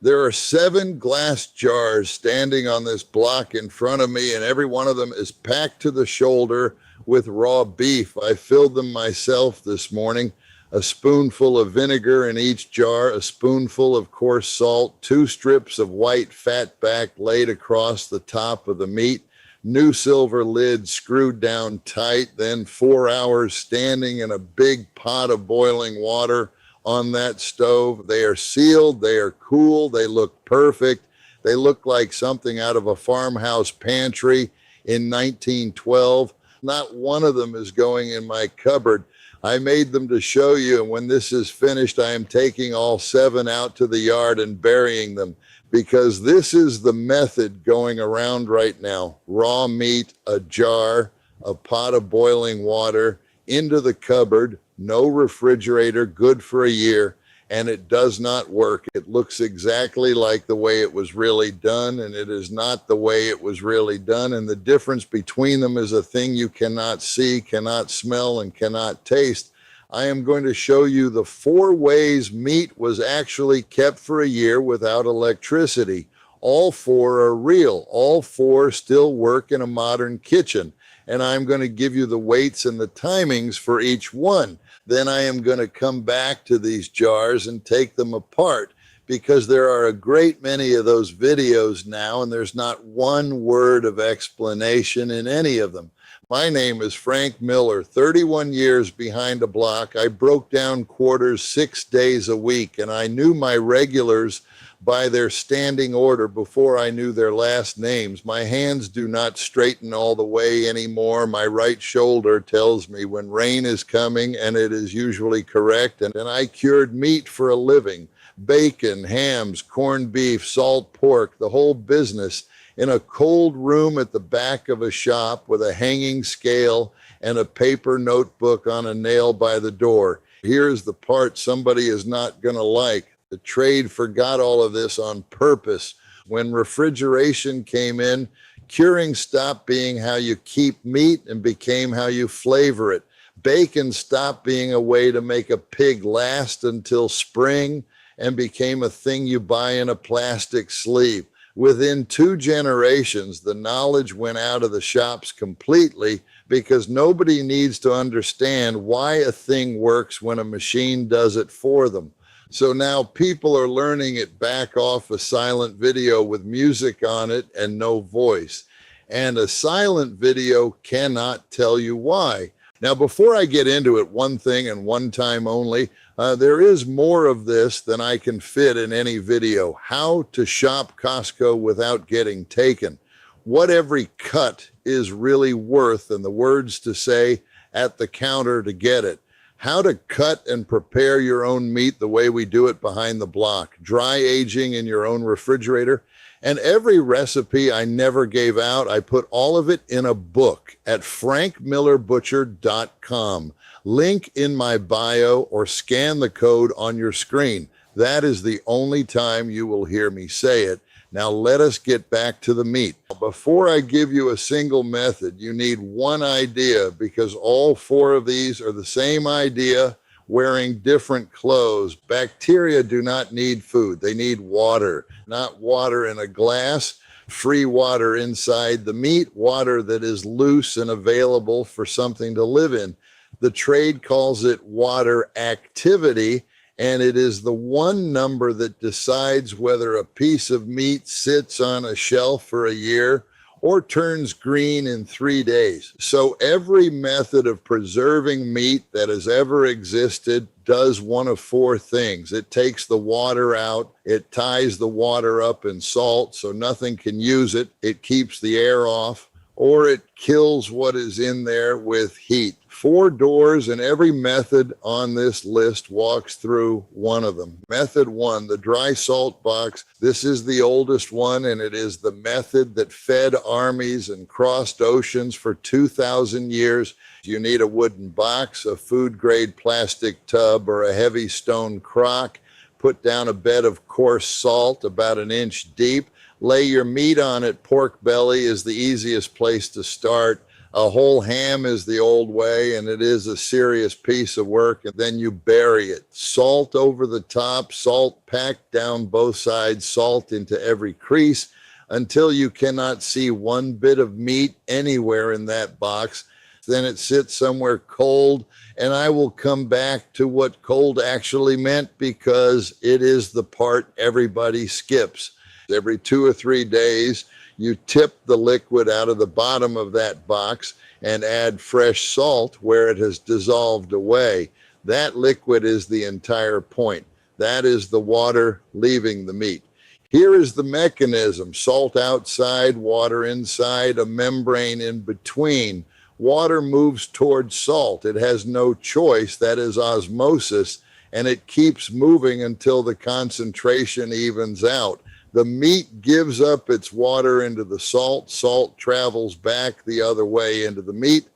There are 7 glass jars standing on this block in front of me, and every one of them is packed to the shoulder with raw beef. I filled them myself this morning. A spoonful of vinegar in each jar, a spoonful of coarse salt, 2 strips of white fat back laid across the top of the meat, new silver lid screwed down tight, then 4 hours standing in a big pot of boiling water on that stove. They are sealed, they are cool, they look perfect. They look like something out of a farmhouse pantry in 1912. Not one of them is going in my cupboard. I made them to show you, and when this is finished, I am taking all 7 out to the yard and burying them, because this is the method going around right now. Raw meat, a jar, a pot of boiling water, into the cupboard, no refrigerator, good for a year, and it does not work. It looks exactly like the way it was really done, and it is not the way it was really done. And the difference between them is a thing you cannot see, cannot smell, and cannot taste. I am going to show you the 4 ways meat was actually kept for a year without electricity. All 4 are real. All 4 still work in a modern kitchen. And I'm going to give you the weights and the timings for each one. Then I am going to come back to these jars and take them apart, because there are a great many of those videos now, and there's not one word of explanation in any of them. My name is Frank Miller, 31 years behind a block. I broke down quarters 6 days a week, and I knew my regulars by their standing order before I knew their last names. My hands do not straighten all the way anymore. My right shoulder tells me when rain is coming, and it is usually correct. And I cured meat for a living. Bacon, hams, corned beef, salt pork, the whole business, in a cold room at the back of a shop with a hanging scale and a paper notebook on a nail by the door. Here's the part somebody is not going to like. The trade forgot all of this on purpose. When refrigeration came in, curing stopped being how you keep meat and became how you flavor it. Bacon stopped being a way to make a pig last until spring and became a thing you buy in a plastic sleeve. Within 2 generations, the knowledge went out of the shops completely, because nobody needs to understand why a thing works when a machine does it for them. So now people are learning it back off a silent video with music on it and no voice. And a silent video cannot tell you why. Now, before I get into it, one thing and one time only, there is more of this than I can fit in any video. How to shop Costco without getting taken. What every cut is really worth, and the words to say at the counter to get it. How to cut and prepare your own meat the way we do it behind the block. Dry aging in your own refrigerator. And every recipe I never gave out, I put all of it in a book at frankmillerbutcher.com. Link in my bio, or scan the code on your screen. That is the only time you will hear me say it. Now let us get back to the meat. Before I give you a single method, you need one idea, because all 4 of these are the same idea, wearing different clothes. Bacteria do not need food. They need water, not water in a glass, free water inside the meat, water that is loose and available for something to live in. The trade calls it water activity, and it is the one number that decides whether a piece of meat sits on a shelf for a year or turns green in 3 days. So every method of preserving meat that has ever existed does one of 4 things. It takes the water out, it ties the water up in salt so nothing can use it, it keeps the air off, or it kills what is in there with heat. 4 doors, and every method on this list walks through one of them. Method 1, the dry salt box. This is the oldest one, and it is the method that fed armies and crossed oceans for 2,000 years. You need a wooden box, a food-grade plastic tub, or a heavy stone crock. Put down a bed of coarse salt about 1 inch deep. Lay your meat on it. Pork belly is the easiest place to start. A whole ham is the old way, and it is a serious piece of work. And then you bury it. Salt over the top, salt packed down both sides, salt into every crease until you cannot see one bit of meat anywhere in that box. Then it sits somewhere cold, and I will come back to what cold actually meant, because it is the part everybody skips. Every 2 or 3 days, you tip the liquid out of the bottom of that box and add fresh salt where it has dissolved away. That liquid is the entire point. That is the water leaving the meat. Here is the mechanism: salt outside, water inside, a membrane in between. Water moves towards salt. It has no choice. That is osmosis, and it keeps moving until the concentration evens out. The meat gives up its water into the salt. Salt travels back the other way into the meat.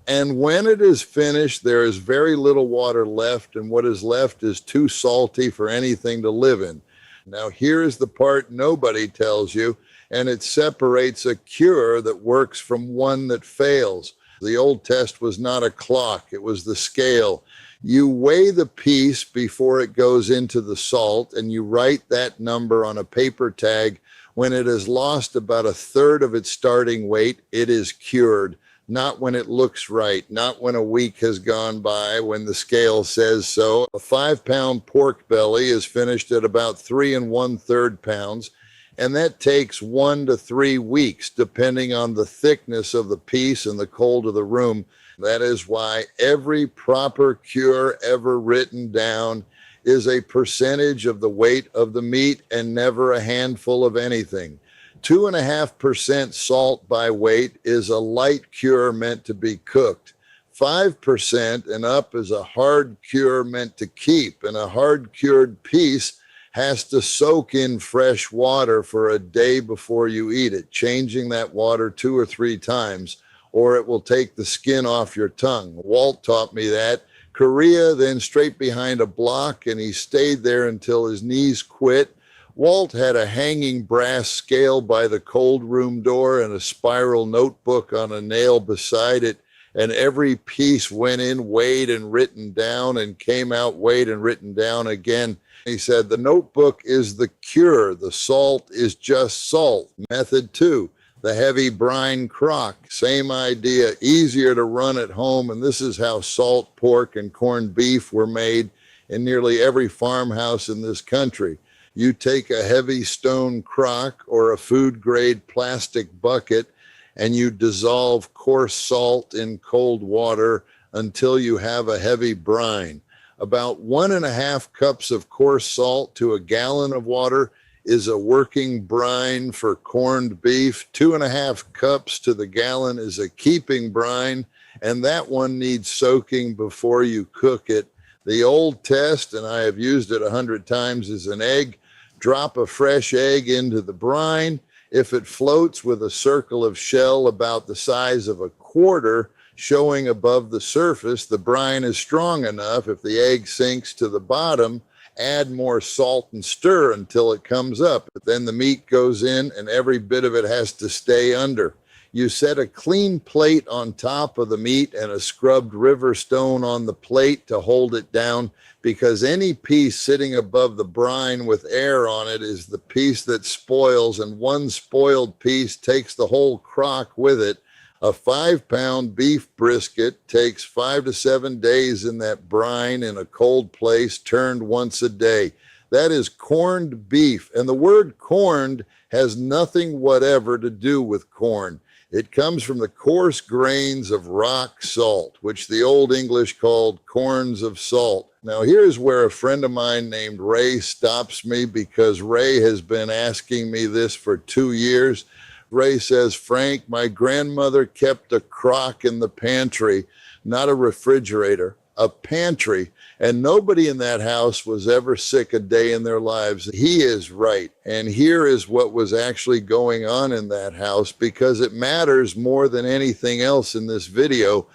And when it is finished, there is very little water left, and what is left is too salty for anything to live in. Now, here is the part nobody tells you, and it separates a cure that works from one that fails. The old test was not a clock, it was the scale. You weigh the piece before it goes into the salt, and you write that number on a paper tag. When it has lost about a third of its starting weight, it is cured. Not when it looks right, not when a week has gone by, when the scale says so. A 5-pound pork belly is finished at about 3 1/3 pounds, and that takes 1 to 3 weeks, depending on the thickness of the piece and the cold of the room. That is why every proper cure ever written down is a percentage of the weight of the meat and never a handful of anything. 2.5% salt by weight is a light cure meant to be cooked. 5% and up is a hard cure meant to keep, and a hard cured piece has to soak in fresh water for a day before you eat it, changing that water 2 or 3 times, or it will take the skin off your tongue. Walt taught me that. Korea, then straight behind a block, and he stayed there until his knees quit. Walt had a hanging brass scale by the cold room door and a spiral notebook on a nail beside it, and every piece went in weighed and written down and came out weighed and written down again. He said, the notebook is the cure. The salt is just salt. Method 2, the heavy brine crock. Same idea, easier to run at home, and this is how salt pork and corned beef were made in nearly every farmhouse in this country. You take a heavy stone crock or a food-grade plastic bucket, and you dissolve coarse salt in cold water until you have a heavy brine. About 1.5 cups of coarse salt to a gallon of water is a working brine for corned beef. 2.5 cups to the gallon is a keeping brine, and that one needs soaking before you cook it. The old test, and I have used it 100 times, is an egg. Drop a fresh egg into the brine. If it floats with a circle of shell about the size of a quarter showing above the surface, the brine is strong enough. If the egg sinks to the bottom, add more salt and stir until it comes up. Then the meat goes in, and every bit of it has to stay under. You set a clean plate on top of the meat and a scrubbed river stone on the plate to hold it down, because any piece sitting above the brine with air on it is the piece that spoils, and one spoiled piece takes the whole crock with it. A 5-pound beef brisket takes 5 to 7 days in that brine in a cold place, turned once a day. That is corned beef, and the word corned has nothing whatever to do with corn. It comes from the coarse grains of rock salt, which the Old English called corns of salt. Now, here's where a friend of mine named Ray stops me, because Ray has been asking me this for 2 years. Ray says, Frank, my grandmother kept a crock in the pantry, not a refrigerator, a pantry, and nobody in that house was ever sick a day in their lives. He is right. And here is what was actually going on in that house, because it matters more than anything else in this video.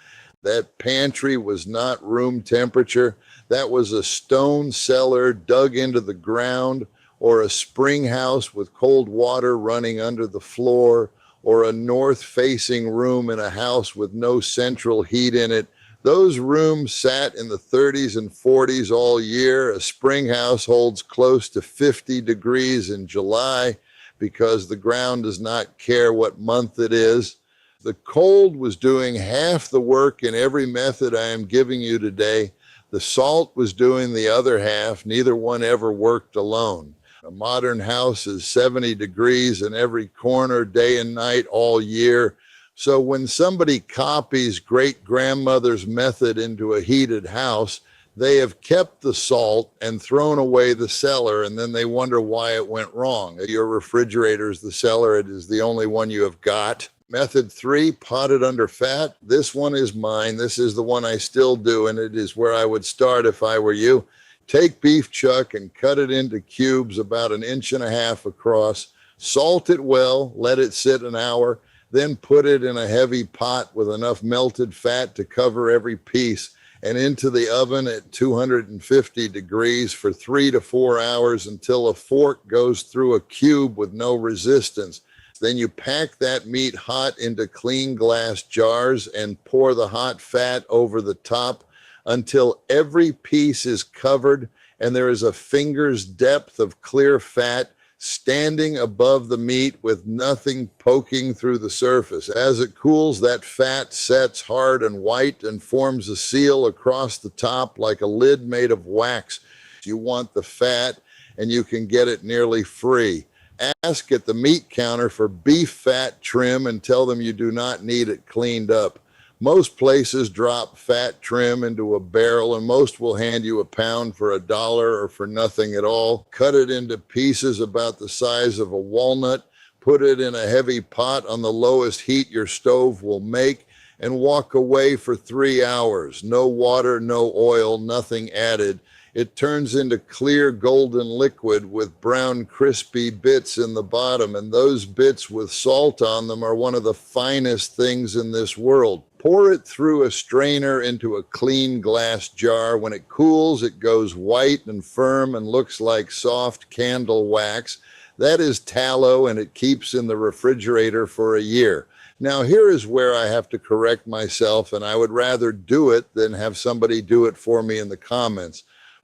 That pantry was not room temperature. That was a stone cellar dug into the ground, or a spring house with cold water running under the floor, or a north-facing room in a house with no central heat in it. Those rooms sat in the 30s and 40s all year. A spring house holds close to 50 degrees in July because the ground does not care what month it is. The cold was doing half the work in every method I am giving you today. The salt was doing the other half. Neither one ever worked alone. A modern house is 70 degrees in every corner, day and night, all year. So when somebody copies great-grandmother's method into a heated house, they have kept the salt and thrown away the cellar, and then they wonder why it went wrong. Your refrigerator is the cellar. It is the only one you have got. Method 3, potted under fat. This one is mine. This is the one I still do, and it is where I would start if I were you. Take beef chuck and cut it into cubes about 1.5 inches across. Salt it well, let it sit an hour, then put it in a heavy pot with enough melted fat to cover every piece, and into the oven at 250 degrees for 3 to 4 hours until a fork goes through a cube with no resistance. Then you pack that meat hot into clean glass jars and pour the hot fat over the top until every piece is covered and there is a finger's depth of clear fat standing above the meat with nothing poking through the surface. As it cools, that fat sets hard and white and forms a seal across the top like a lid made of wax. You want the fat, and you can get it nearly free. Ask at the meat counter for beef fat trim and tell them you do not need it cleaned up. Most places drop fat trim into a barrel, and most will hand you a pound for $1 or for nothing at all. Cut it into pieces about the size of a walnut, put it in a heavy pot on the lowest heat your stove will make, and walk away for 3 hours. No water, no oil, nothing added. It turns into clear golden liquid with brown crispy bits in the bottom, and those bits with salt on them are one of the finest things in this world. Pour it through a strainer into a clean glass jar. When it cools, it goes white and firm and looks like soft candle wax. That is tallow, and it keeps in the refrigerator for a year. Now, here is where I have to correct myself, and I would rather do it than have somebody do it for me in the comments.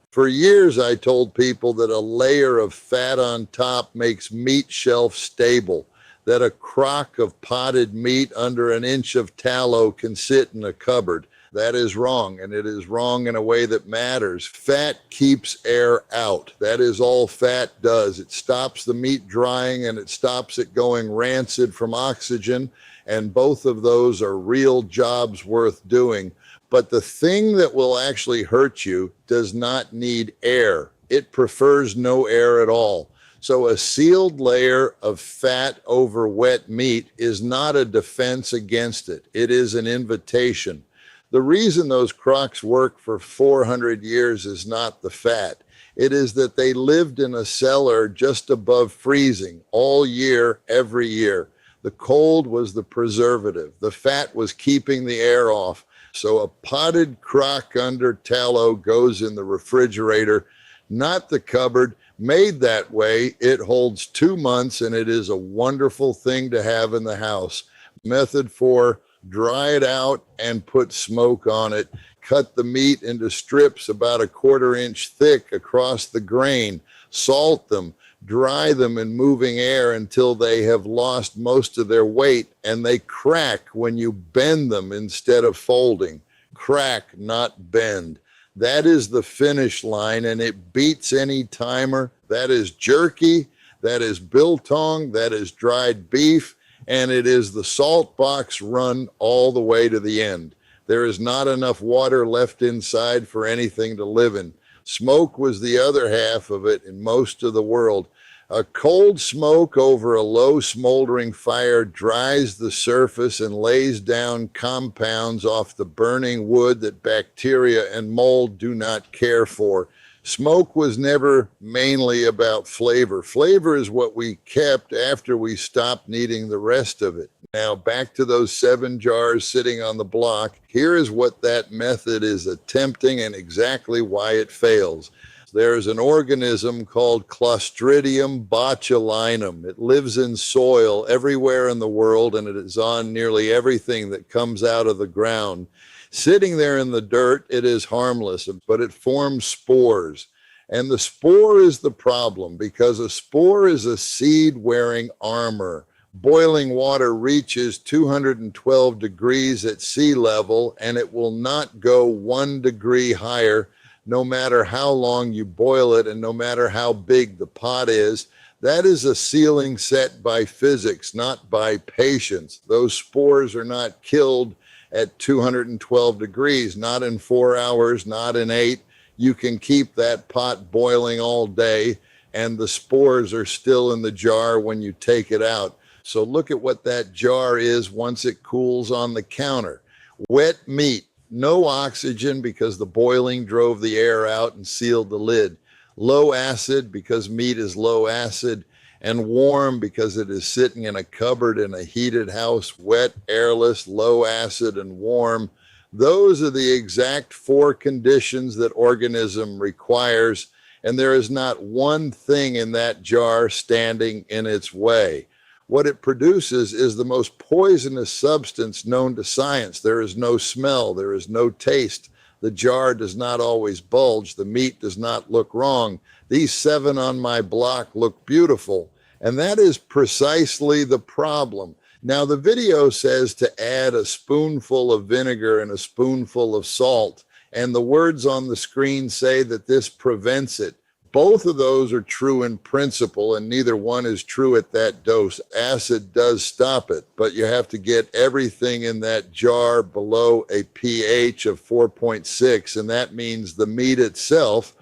For years, I told people that a layer of fat on top makes meat shelf stable, that a crock of potted meat under 1 inch of tallow can sit in a cupboard. That is wrong, and it is wrong in a way that matters. Fat keeps air out. That is all fat does. It stops the meat drying, and it stops it going rancid from oxygen, and both of those are real jobs worth doing. But the thing that will actually hurt you does not need air. It prefers no air at all. So a sealed layer of fat over wet meat is not a defense against it. It is an invitation. The reason those crocks work for 400 years is not the fat. It is that they lived in a cellar just above freezing all year, every year. The cold was the preservative. The fat was keeping the air off. So a potted crock under tallow goes in the refrigerator, not the cupboard. Made that way, it holds 2 months, and it is a wonderful thing to have in the house. Method 4, dry it out and put smoke on it. Cut the meat into strips about 1/4 inch thick across the grain. Salt them, dry them in moving air until they have lost most of their weight, and they crack when you bend them instead of folding. Crack, not bend. That is the finish line, and it beats any timer. That is jerky, that is biltong, that is dried beef, and it is the salt box run all the way to the end. There is not enough water left inside for anything to live in. Smoke was the other half of it in most of the world. A cold smoke over a low smoldering fire dries the surface and lays down compounds off the burning wood that bacteria and mold do not care for. Smoke was never mainly about flavor. Flavor is what we kept after we stopped needing the rest of it. Now back to those 7 jars sitting on the block. Here is what that method is attempting and exactly why it fails. There's an organism called Clostridium botulinum. It lives in soil everywhere in the world, and it is on nearly everything that comes out of the ground. Sitting there in the dirt, it is harmless, but it forms spores. And the spore is the problem, because a spore is a seed wearing armor. Boiling water reaches 212 degrees at sea level, and it will not go 1 degree higher, no matter how long you boil it and no matter how big the pot is. That is a ceiling set by physics, not by patience. Those spores are not killed at 212 degrees, not in 4 hours, not in 8. You can keep that pot boiling all day, and the spores are still in the jar when you take it out. So look at what that jar is once it cools on the counter. Wet meat, no oxygen because the boiling drove the air out and sealed the lid. Low acid because meat is low acid, and warm because it is sitting in a cupboard in a heated house, wet, airless, low acid, and warm. Those are the exact 4 conditions that organism requires, and there is not one thing in that jar standing in its way. What it produces is the most poisonous substance known to science. There is no smell, there is no taste. The jar does not always bulge. The meat does not look wrong. These 7 on my block look beautiful. And that is precisely the problem. Now, the video says to add a spoonful of vinegar and a spoonful of salt, and the words on the screen say that this prevents it. Both of those are true in principle, and neither one is true at that dose. Acid does stop it, but you have to get everything in that jar below a pH of 4.6, and that means the meat itself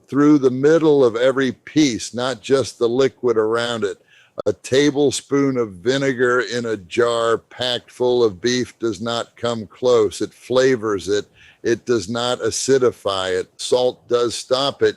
through the middle of every piece, not just the liquid around it. A tablespoon of vinegar in a jar packed full of beef does not come close. It flavors it. It does not acidify it. Salt does stop it,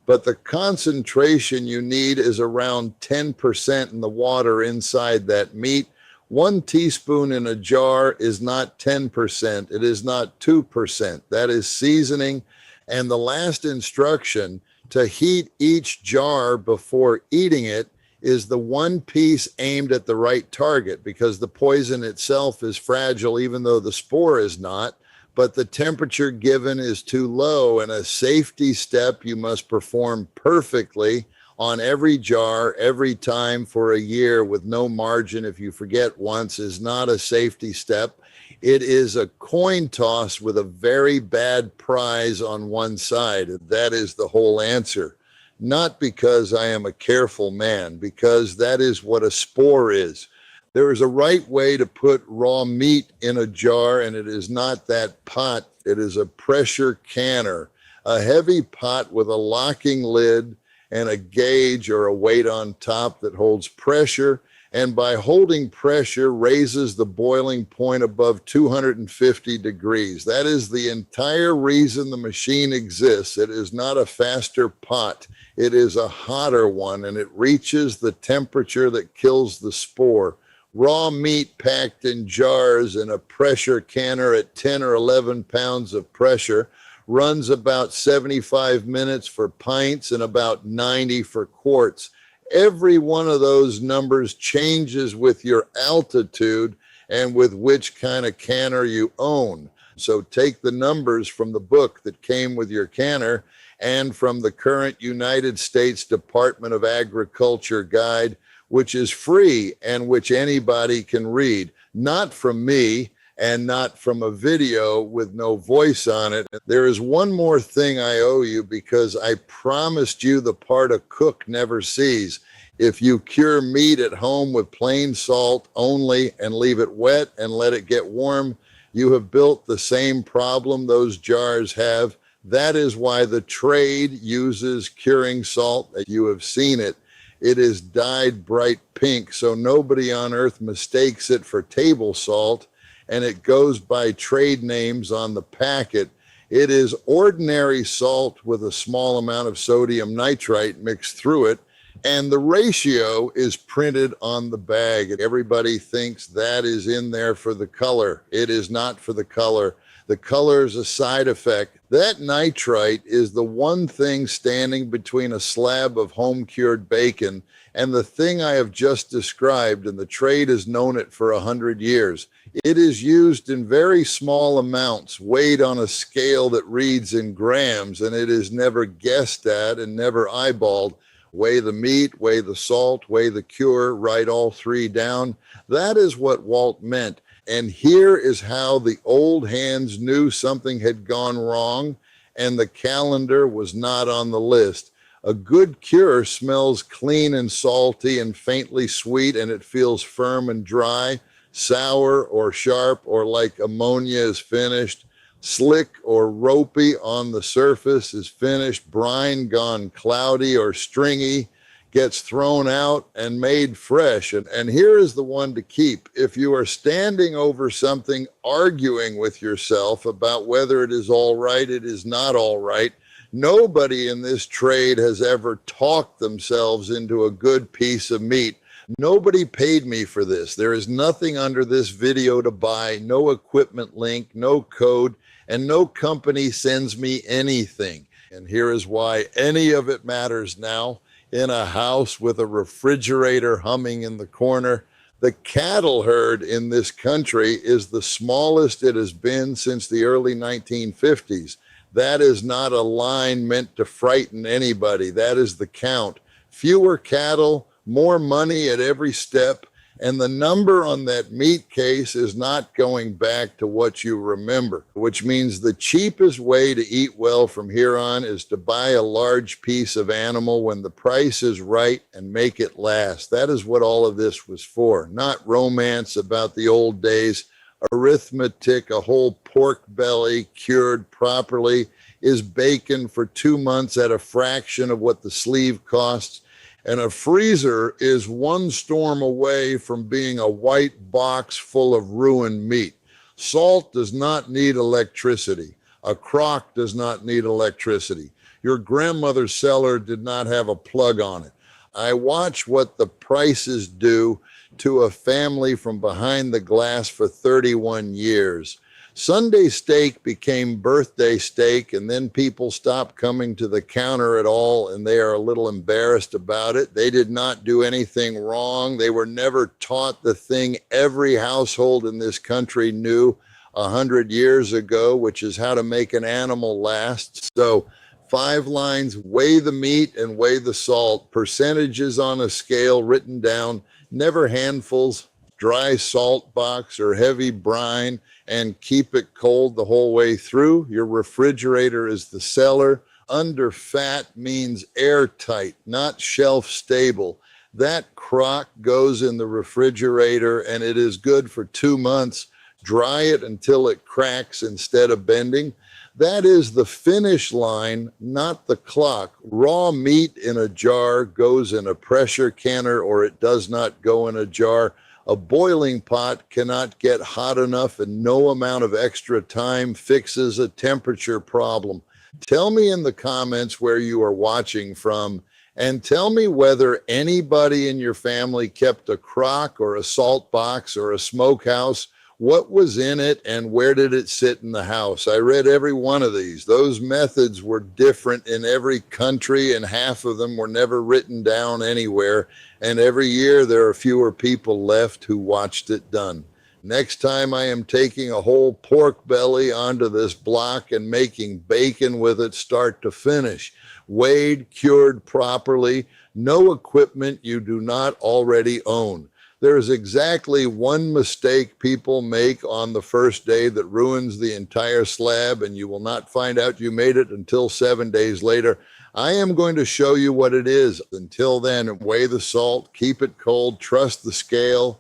but the concentration you need is around 10% in the water inside that meat. 1 teaspoon in a jar is not 10%. It is not 2%. That is seasoning. And the last instruction to heat each jar before eating it is the one piece aimed at the right target, because the poison itself is fragile, even though the spore is not. But the temperature given is too low, and a safety step you must perform perfectly on every jar, every time for a year with no margin. If you forget once, is not a safety step. It is a coin toss with a very bad prize on one side. That is the whole answer. Not because I am a careful man, because that is what a spore is. There is a right way to put raw meat in a jar, and it is not that pot. It is a pressure canner, a heavy pot with a locking lid and a gauge or a weight on top that holds pressure, and by holding pressure raises the boiling point above 250 degrees. That is the entire reason the machine exists. It is not a faster pot. It is a hotter one, and it reaches the temperature that kills the spore. Raw meat packed in jars in a pressure canner at 10 or 11 pounds of pressure runs about 75 minutes for pints and about 90 for quarts. Every one of those numbers changes with your altitude and with which kind of canner you own. So take the numbers from the book that came with your canner and from the current United States Department of Agriculture guide, which is free and which anybody can read, not from me and not from a video with no voice on it. There is one more thing I owe you, because I promised you the part a cook never sees. If you cure meat at home with plain salt only and leave it wet and let it get warm, you have built the same problem those jars have. That is why the trade uses curing salt. You have seen it. It is dyed bright pink, so nobody on earth mistakes it for table salt, and it goes by trade names on the packet. It is ordinary salt with a small amount of sodium nitrite mixed through it, and the ratio is printed on the bag. Everybody thinks that is in there for the color. It is not for the color. The color is a side effect. That nitrite is the one thing standing between a slab of home-cured bacon and the thing I have just described, and the trade has known it for 100 years. It is used in very small amounts, weighed on a scale that reads in grams, and it is never guessed at and never eyeballed. Weigh the meat, weigh the salt, weigh the cure, write all three down. That is what Walt meant. And here is how the old hands knew something had gone wrong and the calendar was not on the list. A good cure smells clean and salty and faintly sweet, and it feels firm and dry. Sour or sharp or like ammonia is finished. Slick or ropey on the surface is finished. Brine gone cloudy or stringy gets thrown out and made fresh. And here is the one to keep. If you are standing over something, arguing with yourself about whether it is all right, it is not all right, nobody in this trade has ever talked themselves into a good piece of meat. Nobody paid me for this. There is nothing under this video to buy, no equipment link, no code, and no company sends me anything. And here is why any of it matters now. In a house with a refrigerator humming in the corner, the cattle herd in this country is the smallest it has been since the early 1950s. That is not a line meant to frighten anybody. That is the count. Fewer cattle, more money at every step, and the number on that meat case is not going back to what you remember, which means the cheapest way to eat well from here on is to buy a large piece of animal when the price is right and make it last. That is what all of this was for, not romance about the old days. Arithmetic. A whole pork belly cured properly is bacon for 2 months at a fraction of what the sleeve costs. And a freezer is one storm away from being a white box full of ruined meat. Salt does not need electricity. A crock does not need electricity. Your grandmother's cellar did not have a plug on it. I watch what the prices do to a family from behind the glass for 31 years. Sunday steak became birthday steak, and then people stopped coming to the counter at all, and they are a little embarrassed about it. They did not do anything wrong. They were never taught the thing every household in this country knew 100 years ago, which is how to make an animal last. So 5 lines: weigh the meat and weigh the salt, percentages on a scale written down, never handfuls, dry salt box or heavy brine, and keep it cold the whole way through. Your refrigerator is the cellar. Under fat means airtight, not shelf stable. That crock goes in the refrigerator and it is good for 2 months. Dry it until it cracks instead of bending. That is the finish line, not the clock. Raw meat in a jar goes in a pressure canner or it does not go in a jar. A boiling pot cannot get hot enough, and no amount of extra time fixes a temperature problem. Tell me in the comments where you are watching from, and tell me whether anybody in your family kept a crock or a salt box or a smokehouse. What was in it and where did it sit in the house? I read every one of these. Those methods were different in every country, and half of them were never written down anywhere. And every year there are fewer people left who watched it done. Next time I am taking a whole pork belly onto this block and making bacon with it start to finish. Weighed, cured properly, no equipment you do not already own. There is exactly one mistake people make on the first day that ruins the entire slab, and you will not find out you made it until 7 days later. I am going to show you what it is. Until then, weigh the salt, keep it cold, trust the scale,